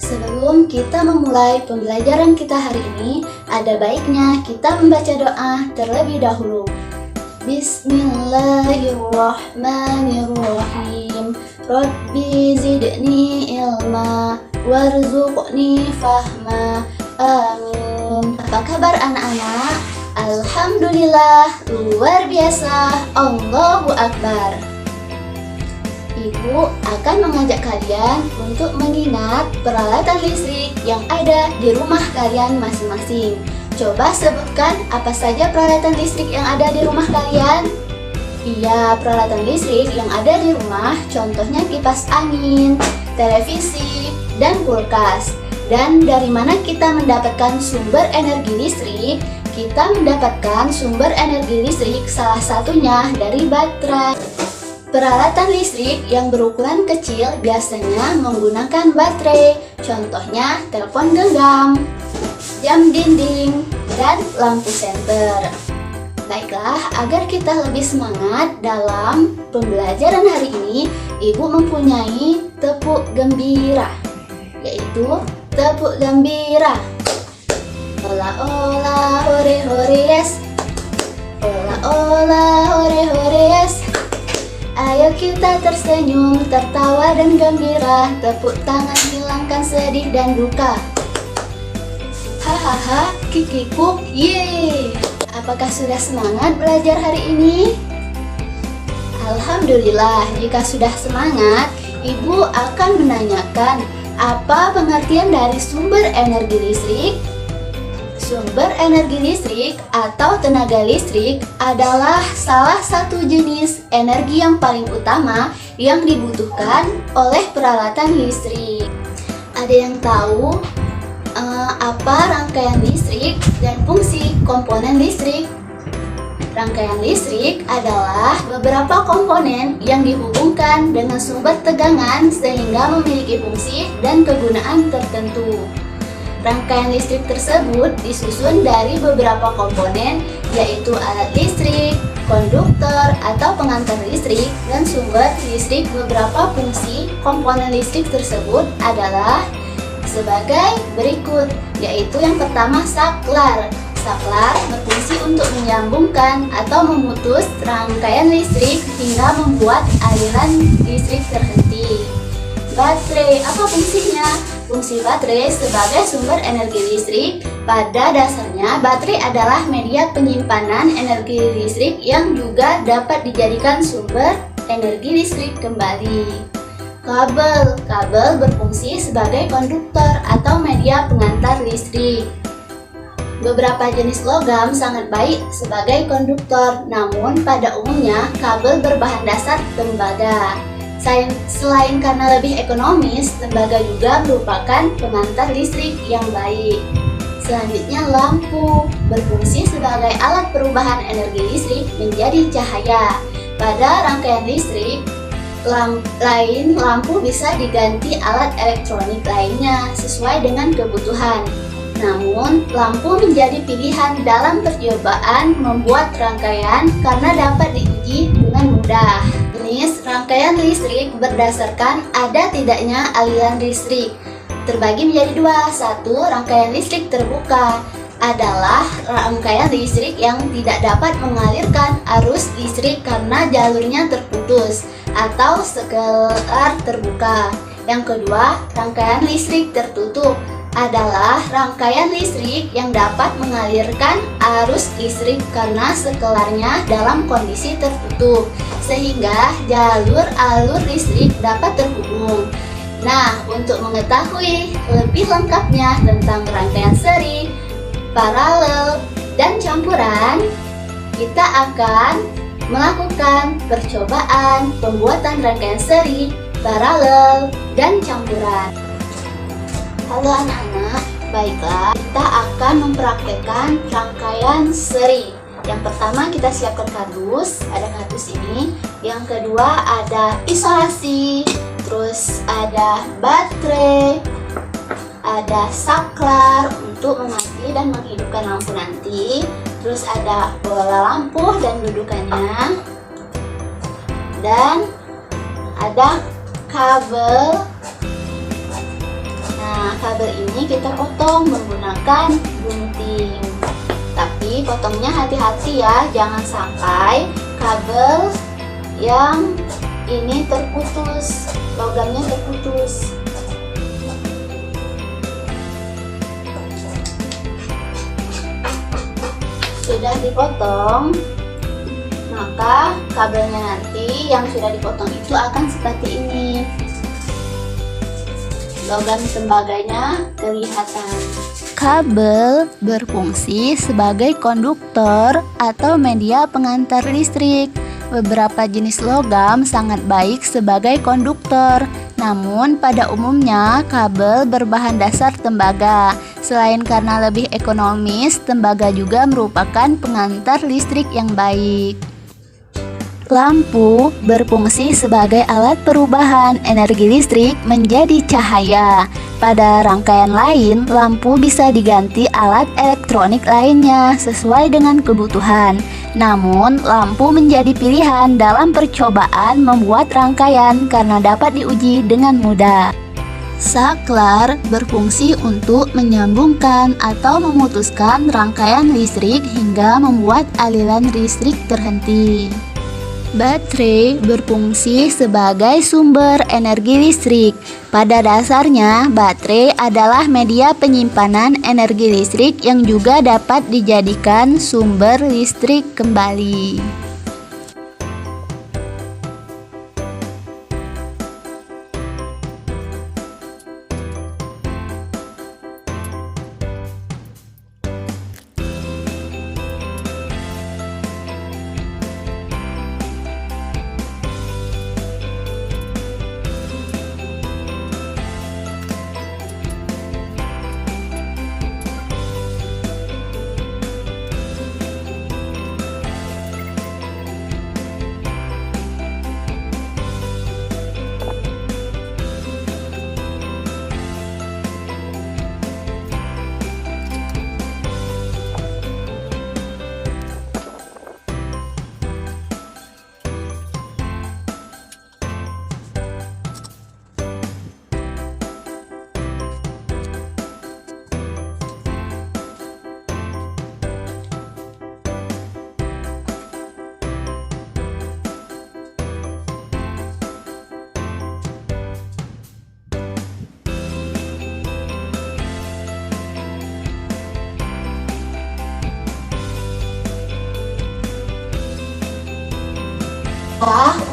Sebelum kita memulai pembelajaran kita hari ini, ada baiknya kita membaca doa terlebih dahulu. Bismillahirrahmanirrahim. Rabbi zidni ilma warzuqni fahma. Amin. Apa kabar anak-anak? Alhamdulillah, luar biasa. Allahu Akbar. Ibu akan mengajak kalian untuk mengingat peralatan listrik yang ada di rumah kalian masing-masing. Coba sebutkan apa saja peralatan listrik yang ada di rumah kalian. Iya, peralatan listrik yang ada di rumah contohnya kipas angin, televisi, dan kulkas. Dan dari mana kita mendapatkan sumber energi listrik? Kita mendapatkan sumber energi listrik salah satunya dari baterai. Peralatan listrik yang berukuran kecil biasanya menggunakan baterai, contohnya telepon genggam, jam dinding, dan lampu senter. Baiklah, agar kita lebih semangat dalam pembelajaran hari ini, Ibu mempunyai tepuk gembira, yaitu tepuk gembira. Ola ola hore hore yes. Ola ola hore hore yes. Ayo kita tersenyum, tertawa dan gembira. Tepuk tangan hilangkan sedih dan duka. Hahaha, kikikuk, yeay. Apakah sudah semangat belajar hari ini? Alhamdulillah, jika sudah semangat, Ibu akan menanyakan apa pengertian dari sumber energi listrik? Sumber energi listrik atau tenaga listrik adalah salah satu jenis energi yang paling utama yang dibutuhkan oleh peralatan listrik. Ada yang tahu apa rangkaian listrik dan fungsi komponen listrik? Rangkaian listrik adalah beberapa komponen yang dihubungkan dengan sumber tegangan sehingga memiliki fungsi dan kegunaan tertentu. Rangkaian listrik tersebut disusun dari beberapa komponen, yaitu alat listrik, konduktor atau pengantar listrik, dan sumber listrik. Beberapa fungsi komponen listrik tersebut adalah sebagai berikut, yaitu yang pertama saklar. Saklar berfungsi untuk menyambungkan atau memutus rangkaian listrik hingga membuat aliran listrik terhenti. Baterai, apa fungsinya? Fungsi baterai sebagai sumber energi listrik. Pada dasarnya, baterai adalah media penyimpanan energi listrik yang juga dapat dijadikan sumber energi listrik kembali. Kabel berfungsi sebagai konduktor atau media pengantar listrik. Beberapa jenis logam sangat baik sebagai konduktor, namun pada umumnya kabel berbahan dasar tembaga. Selain karena lebih ekonomis, tembaga juga merupakan pengantar listrik yang baik. Selanjutnya, lampu berfungsi sebagai alat perubahan energi listrik menjadi cahaya. Pada rangkaian listrik lampu bisa diganti alat elektronik lainnya sesuai dengan kebutuhan. Namun, lampu menjadi pilihan dalam percobaan membuat rangkaian karena dapat diuji dengan mudah. Jenis rangkaian listrik berdasarkan ada tidaknya aliran listrik terbagi menjadi dua. Satu, rangkaian listrik terbuka adalah rangkaian listrik yang tidak dapat mengalirkan arus listrik karena jalurnya terputus atau sekelar terbuka. Yang kedua, rangkaian listrik tertutup adalah rangkaian listrik yang dapat mengalirkan arus listrik karena sekelarnya dalam kondisi tertutup, sehingga jalur-alur listrik dapat terhubung. Nah, untuk mengetahui lebih lengkapnya tentang rangkaian seri, paralel, dan campuran, kita akan melakukan percobaan pembuatan rangkaian seri, paralel, dan campuran. Halo anak-anak, baiklah, kita akan mempraktekkan rangkaian seri. Yang pertama kita siapkan kardus, ada kardus ini. Yang kedua ada isolasi, terus ada baterai, ada saklar untuk memati dan menghidupkan lampu nanti. Terus ada bola lampu dan dudukannya. Dan ada kabel. Nah, kabel ini kita potong menggunakan gunting. Tapi potongnya hati-hati ya, jangan sampai kabel yang ini terputus, logamnya terputus. Sudah dipotong, maka kabelnya nanti yang sudah dipotong itu akan seperti ini. Logam tembaganya kelihatan. Kabel berfungsi sebagai konduktor atau media pengantar listrik. Beberapa jenis logam sangat baik sebagai konduktor. Namun pada umumnya kabel berbahan dasar tembaga. Selain karena lebih ekonomis, tembaga juga merupakan pengantar listrik yang baik. Lampu berfungsi sebagai alat perubahan energi listrik menjadi cahaya. Pada rangkaian lain, lampu bisa diganti alat elektronik lainnya sesuai dengan kebutuhan. Namun, lampu menjadi pilihan dalam percobaan membuat rangkaian karena dapat diuji dengan mudah. Saklar berfungsi untuk menyambungkan atau memutuskan rangkaian listrik hingga membuat aliran listrik terhenti. Baterai berfungsi sebagai sumber energi listrik. Pada dasarnya, baterai adalah media penyimpanan energi listrik yang juga dapat dijadikan sumber listrik kembali.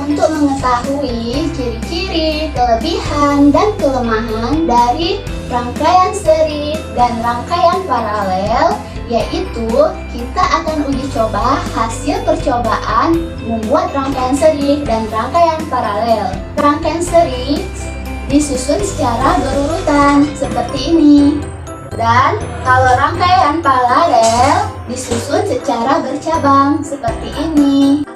Untuk mengetahui ciri-ciri, kelebihan, dan kelemahan dari rangkaian seri dan rangkaian paralel, yaitu kita akan uji coba hasil percobaan membuat rangkaian seri dan rangkaian paralel. Rangkaian seri disusun secara berurutan seperti ini, dan kalau rangkaian paralel disusun secara bercabang seperti ini.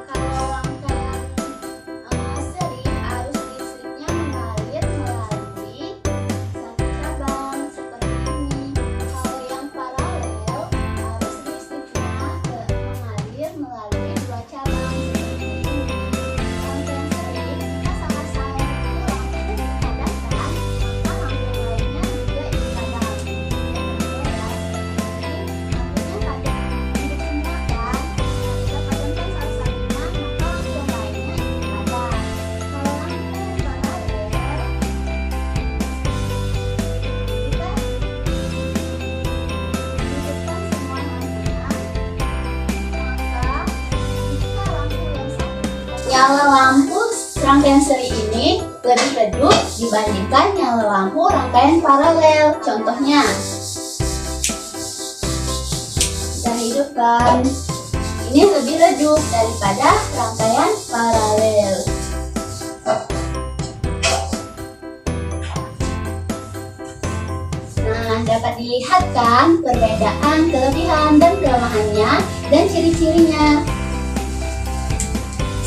Nyala lampu rangkaian seri ini lebih redup dibandingkan nyala lampu rangkaian paralel. Contohnya, kita hidupkan. Ini lebih redup daripada rangkaian paralel. Nah, dapat dilihat kan perbedaan, kelebihan, dan kelemahannya, dan ciri-cirinya.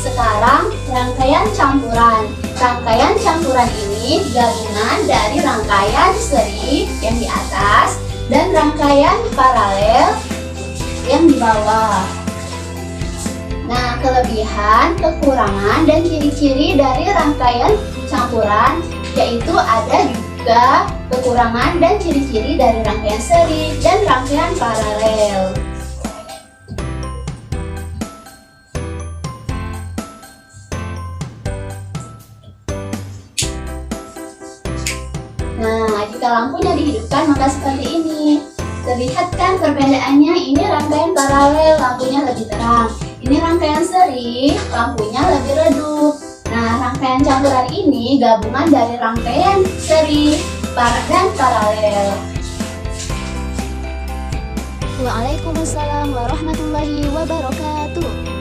Sekarang rangkaian campuran. Rangkaian campuran ini gabungan dari rangkaian seri yang di atas dan rangkaian paralel yang di bawah. Nah, kelebihan, kekurangan, dan ciri-ciri dari rangkaian campuran yaitu ada juga kekurangan dan ciri-ciri dari rangkaian seri dan rangkaian paralel. Nah, jika lampunya dihidupkan maka seperti ini. Terlihat kan perbedaannya, ini rangkaian paralel, lampunya lebih terang. Ini rangkaian seri, lampunya lebih redup. Nah, rangkaian campuran ini gabungan dari rangkaian seri dan paralel. Waalaikumsalam warahmatullahi wabarakatuh.